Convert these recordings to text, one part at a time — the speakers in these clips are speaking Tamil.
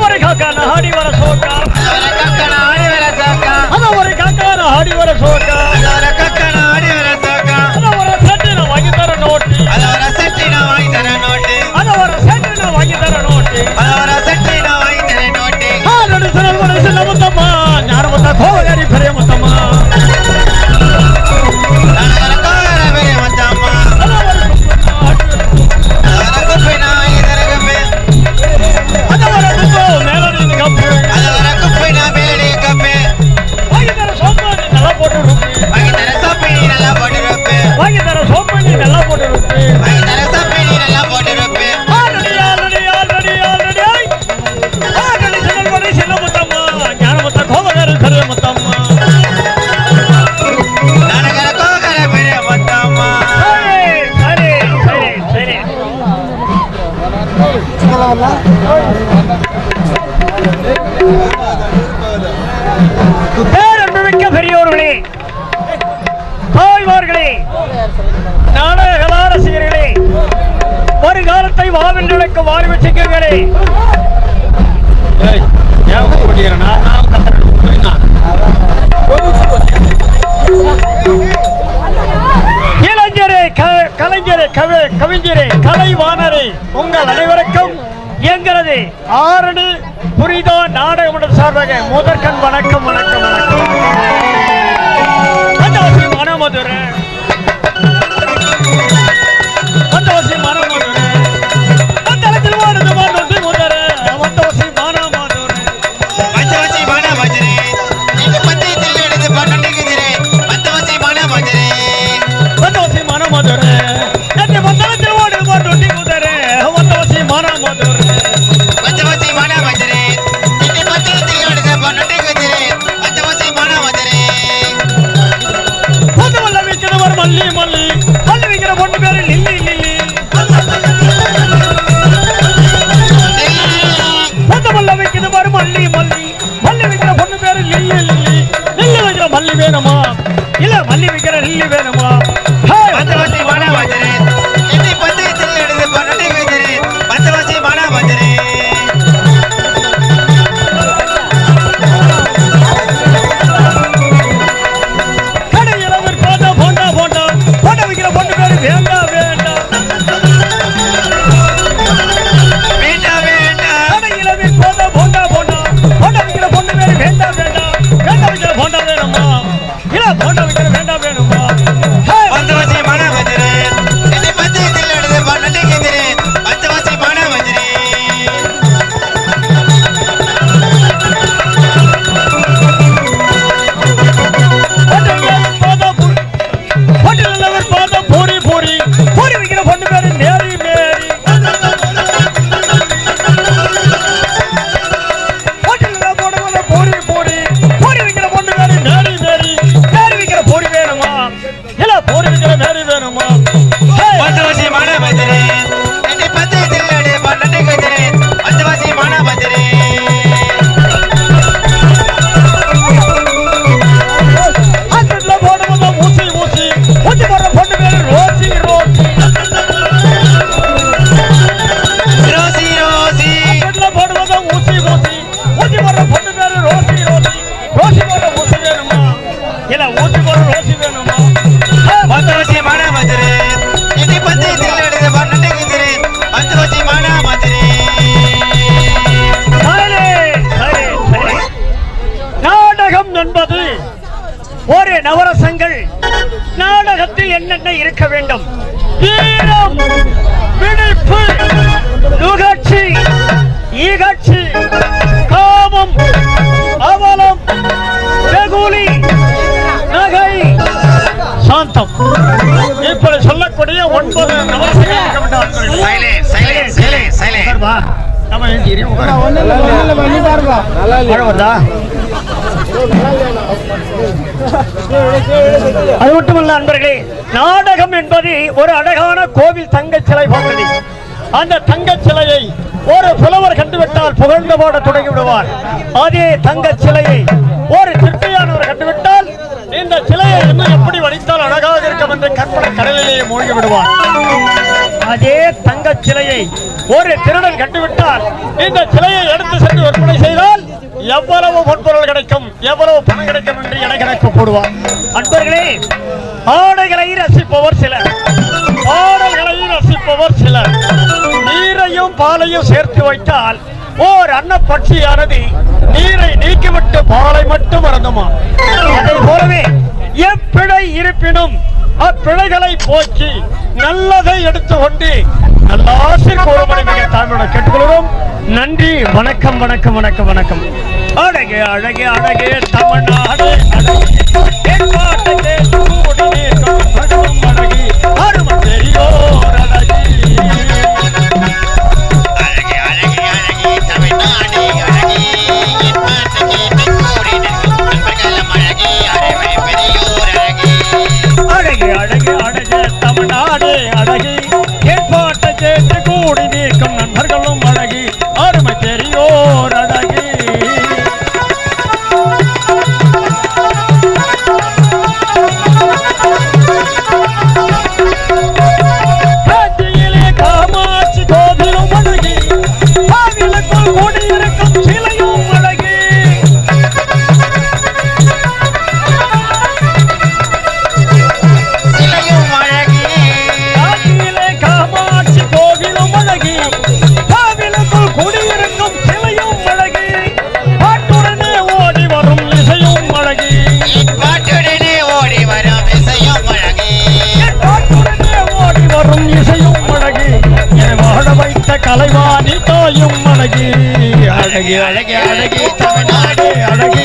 ஒரு காக்கா ஆடி வர சோக்கா ஒரு காக்கா ஆடி வர சோக்கா ஒரு செட்டு நான் வாங்கி தர நோட்டு ஒரு செட்டு நான் வாங்கி தர நோட்டு சில முத்தம்மா ஞான முத்தா கோவகாரி பெரிய முத்தம்மா பேரன்புமிக்க பெரியோர்களே, தாய்மார்களே, நாடக ரசிகர்களே, வருகாலத்தை வாவென்றழைக்க வாழ்வு சிங்கங்களே, இளைஞரே, கலைஞரே, கவிஞரே, கலைவாணரே, உங்கள் அனைவருக்கும் எங்களது ஆரணி புரிதா நாடகமன்றம் சார்பாக முதற்கண் வணக்கம் வணக்கம் வணக்கம். வந்தவசி மனமதுரை வந்தவசி மனமதுரை வந்தளத்தில் வாடுது வாடுது முதரை வந்தவசி மனமதுரை வந்தவசி மனமதுரை இந்த பந்தயத்தில் எடுத்து பண்ணடிக்குதிரே வந்தவசி மனமதுரை வந்தவசி மனமதுரை இந்த வந்தளத்தில் வாடுது வாடுது முதரை வந்தவசி மனமதுரை மல்லி மல்லி மல்லி விக்கிற பொண்ணு பேரு லில்லி லில்லி மல்ல வைக்கிறது பாரு மல்லி மல்லி மல்லி விக்கிற பொண்ணு பேரு லில்லி லில்லி லில்லி வைக்கிற மல்லி வேணுமா இல்ல மல்லி விக்கிற லில்லி வேணுமா பந்தவாசி மானா வஜரே இன்னி பந்தயத்தில் எடுத்து பண்ணி வைக்கிறே பந்தவாசி மானா வஜரே வேண்டாம் வேண்டாம் இளவில் போண்டா போண்டா போண்டா போண்டா விக்கிற பொண்ணு பேரு வேண்டாம் வேண்டாம் வேண்டாம் விக்கிற போண்டா வேணுமா இல்ல போண்டா விக்கிற வேண்டாம் வேணுமா பந்தவாசி மானா வஜரே இந்த பந்தயத்தில் எடுத்து பண்ணி வைக்கிறே பந்தவாசி மானா வஜரே பூரி பூரி பூரி விக்கிற பொண்ணு பேரு நேரி மேரி போடுவது பூரி பூரி பூரி விக்கிற பொண்ணு பேரு நேரி மேரி நேரி விக்கிற பூரி வேணுமா இல்ல பூரி விக்கிற நேரி வேணுமா பந்தவாசி மானா வஜரே இந்த பந்தயத்தில் எடுத்து பண்ணி வைக்கிறே பந்தவாசி மானா வஜரே ஹாஸ்பிடல்ல போடுவது ஊசி ஊசி ஊசி போடுற பொண்ணு பேரு ரோசி ரோசி ரோசி ரோசி ஹாஸ்பிடல்ல போடுவது ஊசி ஊசி ஊசி போடுற பொண்ணு பேரு ரோசி ரோசி ரோசி போடுற ஊசி வேணுமா இல்ல ஊசி போடுற ரோசி வேணுமா பந்தவாசி மானா வஜரே இன்னி பந்தயத்தில் எடுத்து பண்ணி வைக்கிறே பந்தவாசி மானா வஜரே நாடகம் என்பது ஒரு நவரசங்கள். நாடகத்தில் என்னென்ன இருக்க வேண்டும்? வீரம், விழிப்பு, நுகர்ச்சி, ஈகட்சி, காமம், அவலம், வெகுளி, நகை, சாந்தம், இப்படி சொல்லக்கூடிய 9 நவரசங்கள் இருக்க வேண்டும். அது மட்டுமல்ல அன்பர்களே, நாடகம் என்பது ஒரு அழகான கோவில் தங்க சிலை போன்றது. அந்த தங்க சிலையை ஒரு புலவர் கண்டுவிட்டால் புகழ்ந்து போட தொடங்கி விடுவார். அதே தங்க சிலையை ஒரு சிற்பியானவர் கண்டுவிட்டால் இந்த சிலையை இன்னும் எப்படி வடித்தால் அழகாக இருக்கும் என்று கற்பனை கடலிலேயே மூழ்கி விடுவார். அதே தங்க சிலையை ஒரு திருடன் கண்டுவிட்டால் இந்த சிலையை எடுத்து சென்று விற்பனை செய்தால் எவ்வளவு பொன்பொருள் கிடைக்கும், எவ்வளவு பணம் கிடைக்கும் என்று எனக்கு போடுவார். அன்பர்களே, ஆடைகளை ரசிப்பவர் சிலர், பாடல்களை ரசிப்பவர் சிலர். நீரையும் பாலையும் சேர்த்து வைத்தால் ஓர் அன்னப்பட்சியானது நீரை நீக்கிவிட்டு பாலை மட்டும் மறந்துமா. அதை போலவே எப்பிழை இருப்பினும் அப்பிழைகளை போக்கி நல்லதை எடுத்துக்கொண்டு நல்லாசிர் கோரமணி மிக தாழ்வுடன் கேட்டுக்கொள்கிறோம். நன்றி, வணக்கம் வணக்கம் வணக்கம் வணக்கம். அழகே அழகே அழகே தமிழ்நாடு அருமை தெரியோர் அழகி. அழகே அழகே அழகே தமிழ்நாடு அழகி, ஏற்பாட்டை கேட்டு கூடி நீக்கும் நண்பர்களும் அழகி, அருமை தெரியோர் அழகி. காஞ்சியிலே காமாட்சி கோவிலும் அழகி, கோவிலுக்குள் கூடியிருக்கும் சிலையும் அழகி. கலைவாணி தாயும் அழகி, அழகி அழகி அழகி தமிழ்நாடு அழகி.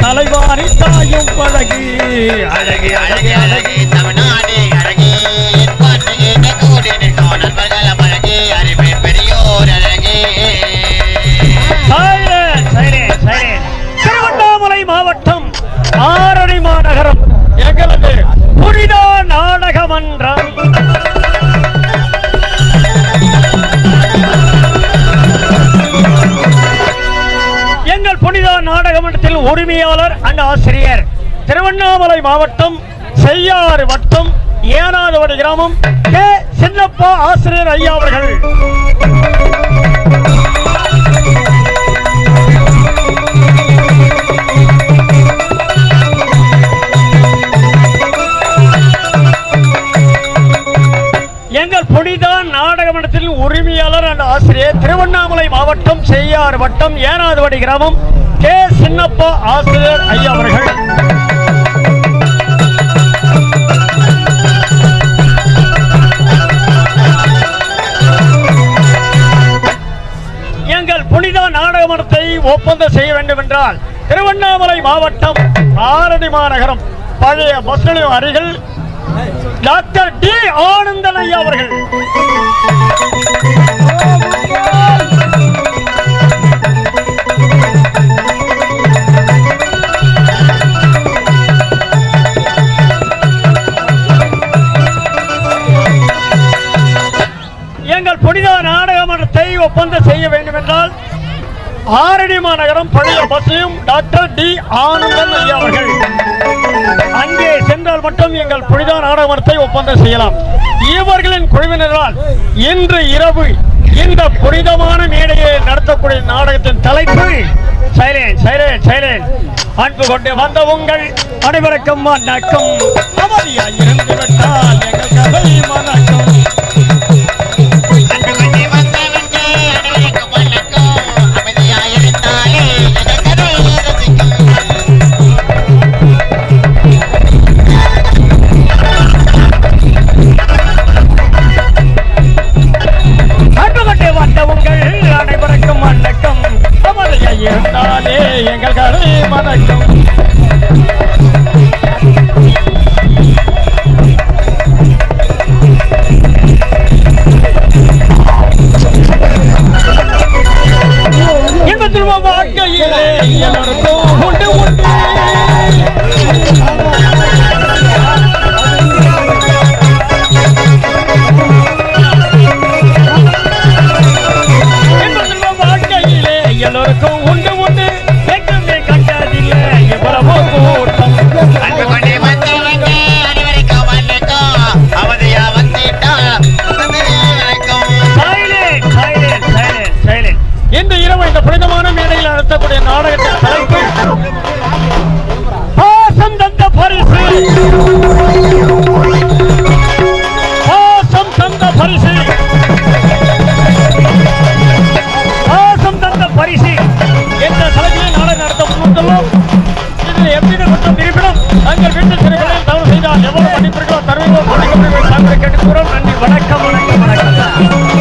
கலைவாணி தாயும் அழகி, அழகி அழகி அழகி தமிழ்நாடு அழகி, அருமை பெரியோர் அழகி. திருவண்ணாமலை மாவட்டம் ஆரணி மாநகரம் எங்களது புனித நாடக மன்றம். எங்கள் புனித நாடக மன்றத்தில் உரிமையாளர் அண்ட் ஆசிரியர், திருவண்ணாமலை மாவட்டம் செய்யாறு வட்டம் ஏனாதவடி கிராமம் கே சின்னப்பா ஆசிரியர் ஐயா அவர்கள். எங்கள் புனித நாடக மன்றத்தில் உரிமையாளர் அண்ட் ஆசிரியர், திருவண்ணாமலை மாவட்டம் செய்யாறு வட்டம் ஏனாதவடி கிராமம் கே சின்னப்பா ஆசிரியர் ஐயா அவர்கள். எங்கள் புனித நாடக மன்றத்தை ஒப்பந்தம் செய்ய வேண்டும் என்றால் திருவண்ணாமலை மாவட்டம் ஆரணி மாநகரம் பழைய பஸ் நிலையம் அருகில் டாக்டர் டி ஆனந்தன் ஐயா அவர்கள். ஆரணி மாநகரம் பழைய பஸ்ஸையும் டாக்டர் டி ஆனந்தன் ஐயா அவர்கள் அங்கே சென்றால் மட்டும் எங்கள் புனித நாடகத்தை ஒப்பந்தம் செய்யலாம். இவர்களின் குழுவினரால் இன்று இரவு இந்த புனிதமான மேடையை நடத்தக்கூடிய நாடகத்தின் தலைப்பு சைலன்ஸ் சைலன்ஸ் சைலன்ஸ். அன்பு கொண்டு வந்த உங்கள் அனைவருக்கும் வணக்கம். அமைதியாய் இருந்து விட்டால் எங்கள் கதை வணக்கம். இருந்தாலே எங்கள் கதை மணக்கும். இன்பத்தில் வாழ்க்கையிலே எல்லாருக்கும் உண்டு உண்டு. எல்லோருக்கும் உண்டு உண்டு எங்குமே கண்டதில்லை எவ்வளவோ கூட்டம். அன்பு கொண்டே வந்தவங்க அனைவருக்கும் வணக்கம். அவதையா வந்துட்டா சைலன்ட் சைலன்ட் சைலன்ட் சைலன்ட். இந்த இரவு இந்த புனிதமான மேடையில் நடத்தக்கூடிய நாடகத்தின் தலைப்பு பாசம் தந்த பரிசு. பாசம் தந்த பரிசு. பரிசு என்ற தலைப்பில் நாடகம் நடத்த முன்வந்துள்ளோம். இதில் எவ்வித குற்றம் இருப்பினும் தங்கள் வீட்டு சிறைகளில் தவறு செய்தால் எவ்வளவு மன்னிப்பிற்கோ தருவீங்களோ கேட்டுக்கிறோம். நன்றி. வணக்கம் வணக்கம் வணக்கம்.